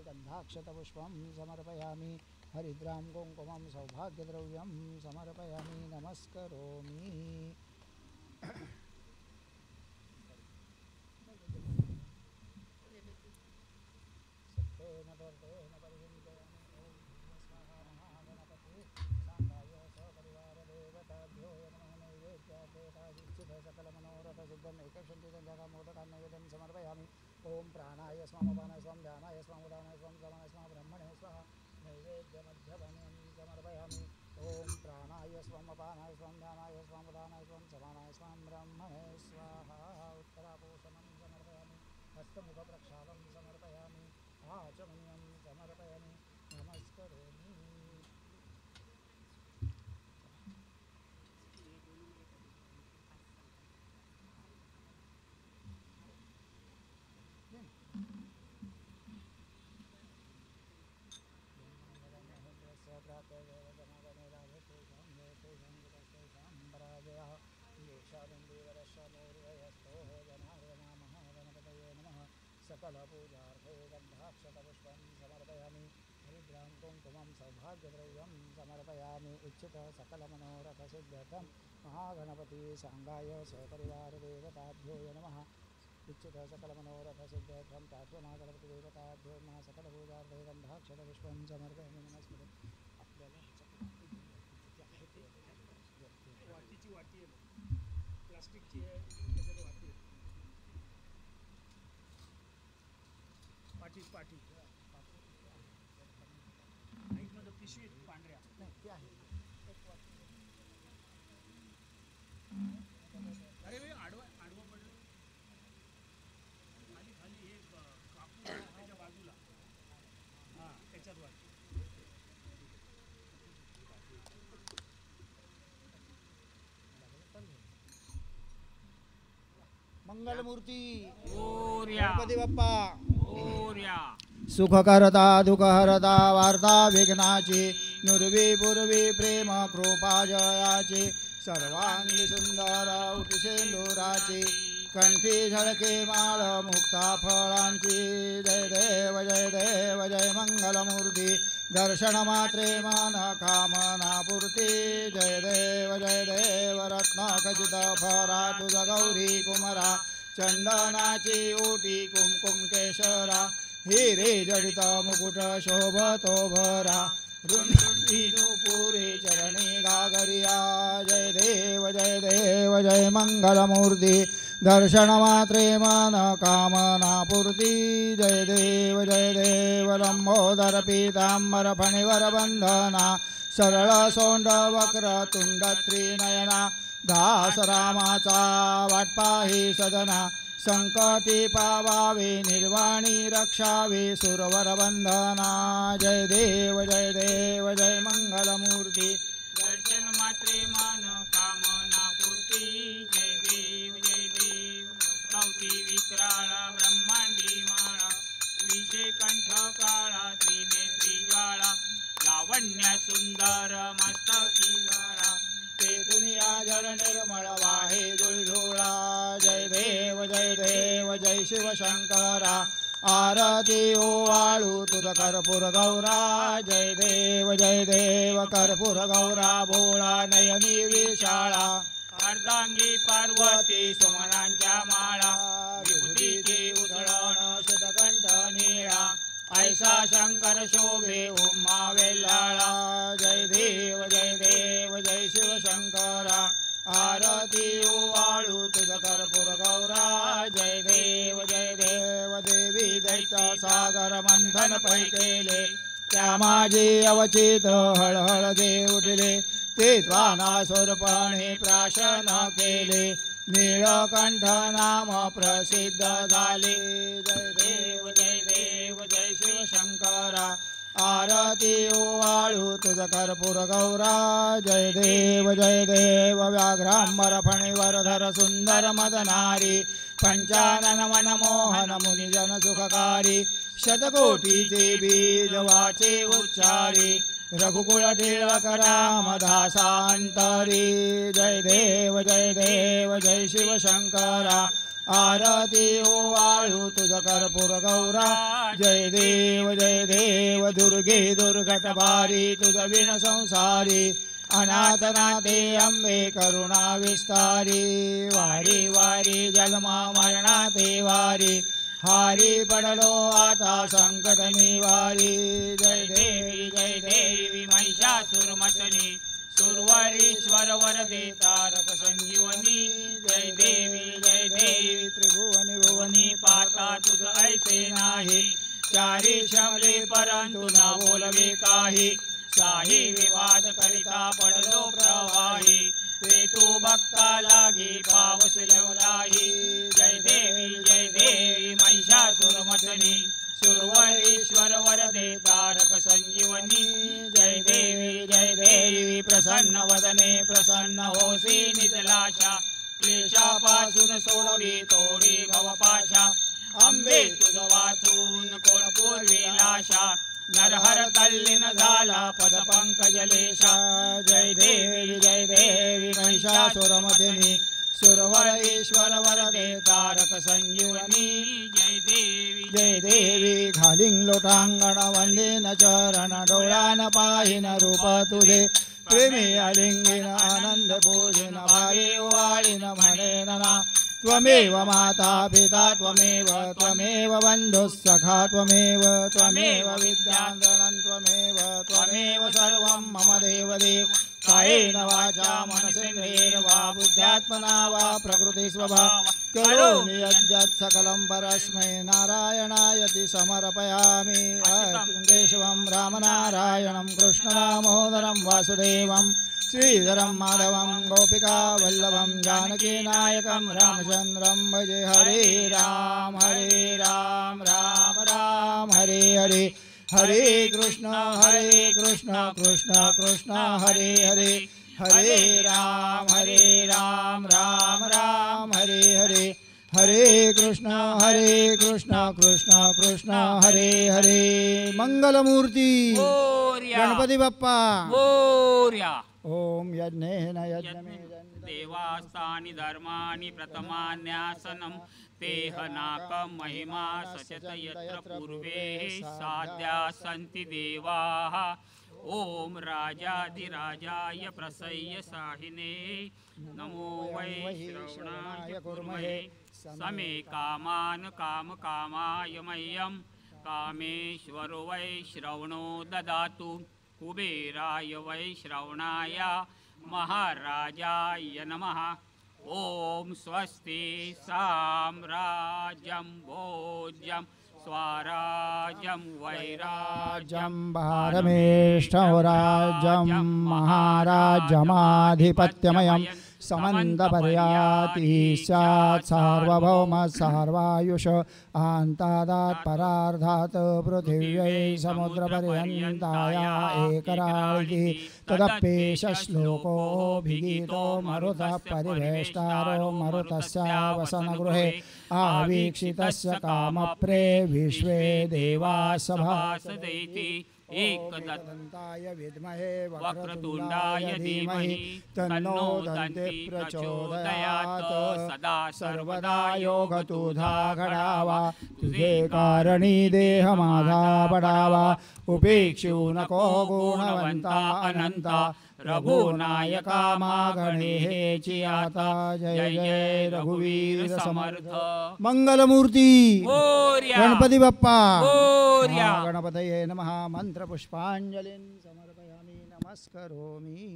गन्धाक्षतपुष्पं समर्पयामि हरिद्रां कुङ्कुमं सौभाग्यद्रव्यं समर्पयामि नमस्करोमि मोदकान्नैवेद्यं समर्पयामि ओम प्राणाय स्वाम अपानाय स्वाम ध्यानाय स्वाम उदानाय स्वाम समानाय स्वाम ब्रह्मणे स्वाहा नैवेद्यमध्यमन्यं समर्पयामि ओम प्राणाय स्वाम अपानाय स्वाम ध्यानाय स्वाम उदानाय स्वाम समानाय स्वाम ब्रह्मणे स्वाहा उत्तरापोषणं समर्पयामि हस्तमुखप्रक्षालं समर्पयामि आचमनीयं समर्पयामि नमस्करोमि सकलपूजार्थे गन्धाक्षतपुष्पं समर्पयामि हरिद्रां कुङ्कुमं सौभाग्यद्रव्यं समर्पयामि इच्छितः सकलमनोरथसिद्ध्यर्थं महागणपति सांगाय सपरिवारदेवताभ्यो नमः इच्छितः सकलमनोरथसिद्ध्यर्थं प्रार्थना गणपतिदेवताभ्यो नमः सकलपूजार्थे गन्धाक्षतपुष्पं समर्पयामि नमस्ते आपल्याला वाटीची वाटी आहे प्लास्टिकची आहे पाठी पाठी मध्ये पिशवीत पांढऱ्या नाही ते आहे अरे वे आडवा आडवा पडलं खाली खाली हे कापूस त्याच्या बाजूला हां त्याच्यात वाट मंगलमूर्ती गणपती बाप्पा सुखकर्ता दुःखहर्ता वार्ता विघ्नाची नुर्वी पूर्वी प्रेम कृपा जयाची सर्वांगी सुंदर उठसेंदुराची कंठी झळके माळ मुक्ता फळांची जय देव जय देव जय मंगलमूर्ती दर्शन मात्रे मन कामना पूर्ती जय देव रत्नाखचित फरा तुझ गौरी कुमरा चंदनाची ओटी कुमकुम केशरा हिरे जडित मुकुट शोभतो भरा रुंदुपुरे चरणी गागरिया जय देव जय मंगलमूर्ती दर्शन मात्रे मन कामना पूर्ती जय देव लंबोदर पीतांबर फणिवर बंधना सरळ सोंड वक्र तुंड त्रिनयना दास रामाचा वाटपाही सदना संकटी पावावे निर्वाणी रक्षावे सुरवर बंधना जय देव जय मंगलमूर्ती दर्शन मात्रे मन कामना पूर्ती जय देव सावती विक्राळा ब्रह्मांडी माळा विषे कंठ काळा त्रिनेत्री ज्वाळा लावण्य सुंदर मस्तकी बाळा ते दुनिया जल निर्मळ वाहे जुळझुळा जय देव जय शिव शंकरा आरती ओवाळू तुझ कर्पूर गौरा जय देव कर्पूर गौरा बोळा नयनी विशाळा अर्धांगी पार्वती सुमनांच्या माळा विभूतीची उधळण शुद्धकंठ निळा ऐसा शंकर शोभे उम्मा वेल्लाळा जय देव जय शिव शंकरा आरती ओवाळू तुझ कर्पूर गौरा जय देव देवी दैत्य सागर मंथन पै केले त्या माझे अवचित हळहळ दे उठले ते त्वानासुरपणे प्राशन केले नीळकंठ नाम प्रसिद्ध झाले जय देव जय शिव शंकरा आरती ओवाळू तुझ कर्पूर गौरा जय देव व्याघ्रांबर फणीवर धर सुंदर मदनारी पंचानन मनमोहन मुनिजन सुखकारी शतकोटीचे बीज वाचे उच्चारी रघुकुळ टिळक रामदासांतरी जय देव जय शिव शंकरा आरती ओवाळू तुझ कर्पूर गौरा जय देव दुर्गे दुर्घटभारी तुझ विण संसारी अनाथनाथे अंबे करुणा विस्तारी वारी वारी जन्मा मरणाते वारी हारी पडलो आता संकट निवारी जय देवी महिषासुरमर्दिनी सुरवरीश्वर वरदे तारक संजीवनी जय देवी त्रिभुवनी भुवनी पाता तुझ ऐसे नाही चारी शमले परंतु ना बोलवे काही साही विवाद करिता पडलो प्रवाही ते तू भक्ता लागी पावस लाही जय देवी महिषासुरमर्दिनी सुरवरीश्वर वरदे तारक संजीवनी जय देवी प्रसन्न वदने प्रसन्न होसी निजलाशा क्लेशापासून सोडवी तोडी भवपाशा अंबे तुझ वाचून कोण पूर्वी नाशा नरहर तल्लीन झाला पद पंकजलेशा जय देवी महिषासुरमर्दिनी सुरवर ईश्वर वरदे तारक संजीवनी जय देवी घालिंग लोटांगण वंदेन चरण डोळान पाहिन रूप तुझे प्रेमी अलिंगिन आनंद पूजिन भावे वाळीन म्हणेन ना त्वमेव माता पिता त्वमेव बन्धुस्सखा त्वमेव विद्याधरणं त्वमेव सर्वं मम देवदेव कायेन वाचा मनसेन्द्रियेर्वा बुद्ध्यात्मना वा प्रकृतिस्वभाव करोमि यद्यत् सकलं परस्मै नारायणायति समर्पयामि केशवं रामनारायणं कृष्णदामोदरं वासुदेवं श्रीधरं माधवं गोपिका वल्लभं जानकीनायकं रामचन्द्रं भजे हरे राम राम राम हरे हरे हरे कृष्ण कृष्ण कृष्ण हरे हरे हरे राम राम हरे हरे हरे कृष्ण कृष्ण कृष्ण हरे हरे मंगलमूर्ती गणपती बाप्पा ओम यज्ञेन यज्ञमेजं देवास्तानि धर्माणि प्रथमान्यासनं तेहनाकं महिमा सचत यत्र पूर्वे साध्या सन्ति देवाः ओम राजाधिराजाय प्रसय्य साहिने नमो वै श्रवणाय कुर्महे समे कामान् कामकामाय मह्यं कामेश्वरो वै श्रवणो ददातु कुबेराय वै श्रवणाय महाराजाय नमः ओम स्वस्ति साम्राज्यं भोज्यं स्वराज्यं वैराज्यं भारमेष्ठराज्यं महाराज्यमाधिपत्यमयं समन्तपर्याति स्यात् सार्वभौम सार्वायुष आन्तादात् परार्धात् पृथिव्यै समुद्रपर्यन्ताया एकराळिः तदप्येष श्लोकोऽभिगीतो मरुतः परिवेष्टारो मरुतस्यावसनगृहे आवीक्षितस्य कामप्रे विश्वे देवाः सभासदेति एकदन्ताय विद्महे वक्रतुण्डाय धीमहि तन्नो दन्ति प्रचोदयात् सदा सर्वदा योगतु धाघडावा तुझे कारणी देह माझा बडावा उपेक्षू नको गुणवंता अनंता रघुनायका मागणे हेची आता जय जय रघुवीर समर्थ मंगलमूर्ती गणपती बाप्पा गणपतये नमः मंत्र पुष्पांजलिं समर्पयामि नमस्करोमि।